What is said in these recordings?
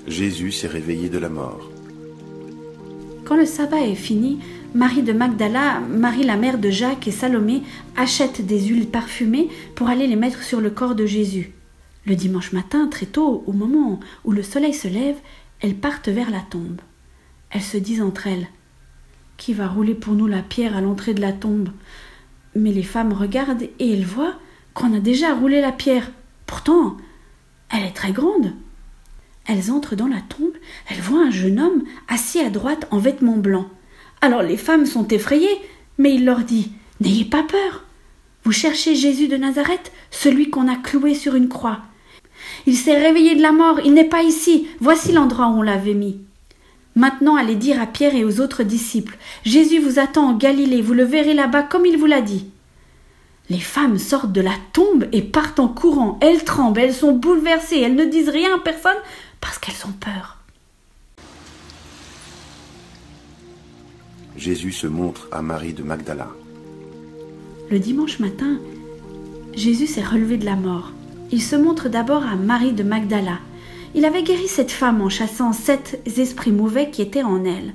Jésus s'est réveillé de la mort. Quand le sabbat est fini, Marie de Magdala, Marie la mère de Jacques et Salomé achètent des huiles parfumées pour aller les mettre sur le corps de Jésus. Le dimanche matin, très tôt, au moment où le soleil se lève, elles partent vers la tombe. Elles se disent entre elles « Qui va rouler pour nous la pierre à l'entrée de la tombe ?» Mais les femmes regardent et elles voient qu'on a déjà roulé la pierre. Pourtant, elle est très grande. Elles entrent dans la tombe, elles voient un jeune homme assis à droite en vêtements blancs. Alors les femmes sont effrayées, mais il leur dit « N'ayez pas peur. Vous cherchez Jésus de Nazareth, celui qu'on a cloué sur une croix. Il s'est réveillé de la mort, il n'est pas ici. Voici l'endroit où on l'avait mis. Maintenant, allez dire à Pierre et aux autres disciples « Jésus vous attend en Galilée, vous le verrez là-bas comme il vous l'a dit. » Les femmes sortent de la tombe et partent en courant. Elles tremblent, elles sont bouleversées, elles ne disent rien à personne parce qu'elles ont peur. Jésus se montre à Marie de Magdala. Le dimanche matin, Jésus s'est relevé de la mort. Il se montre d'abord à Marie de Magdala. Il avait guéri cette femme en chassant 7 esprits mauvais qui étaient en elle.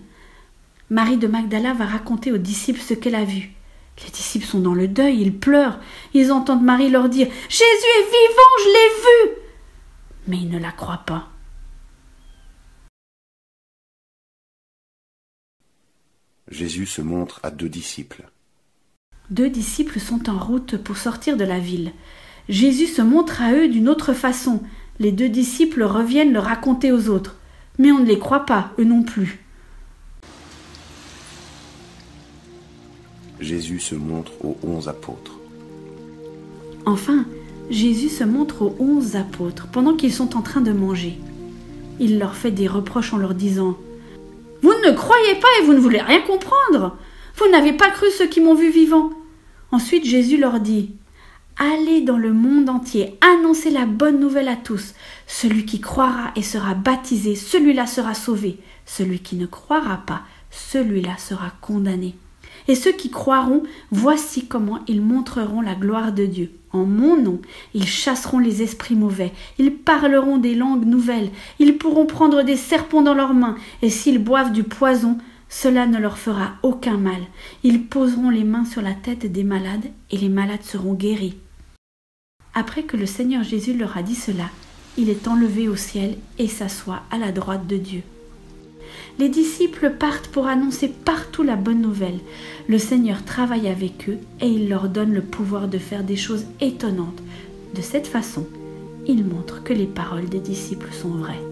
Marie de Magdala va raconter aux disciples ce qu'elle a vu. Les disciples sont dans le deuil, ils pleurent. Ils entendent Marie leur dire « Jésus est vivant, je l'ai vu !» Mais ils ne la croient pas. Jésus se montre à 2 disciples. 2 disciples sont en route pour sortir de la ville. Jésus se montre à eux d'une autre façon. Les 2 disciples reviennent le raconter aux autres. Mais on ne les croit pas, eux non plus. Jésus se montre aux 11 apôtres. Enfin, Jésus se montre aux 11 apôtres pendant qu'ils sont en train de manger. Il leur fait des reproches en leur disant « Vous ne croyez pas et vous ne voulez rien comprendre. Vous n'avez pas cru ceux qui m'ont vu vivant. » Ensuite, Jésus leur dit « Allez dans le monde entier, annoncez la bonne nouvelle à tous. Celui qui croira et sera baptisé, celui-là sera sauvé. Celui qui ne croira pas, celui-là sera condamné. Et ceux qui croiront, voici comment ils montreront la gloire de Dieu. En mon nom, ils chasseront les esprits mauvais, ils parleront des langues nouvelles, ils pourront prendre des serpents dans leurs mains, et s'ils boivent du poison, cela ne leur fera aucun mal. Ils poseront les mains sur la tête des malades, et les malades seront guéris. » Après que le Seigneur Jésus leur a dit cela, il est enlevé au ciel et s'assoit à la droite de Dieu. Les disciples partent pour annoncer partout la bonne nouvelle. Le Seigneur travaille avec eux et il leur donne le pouvoir de faire des choses étonnantes. De cette façon, il montre que les paroles des disciples sont vraies.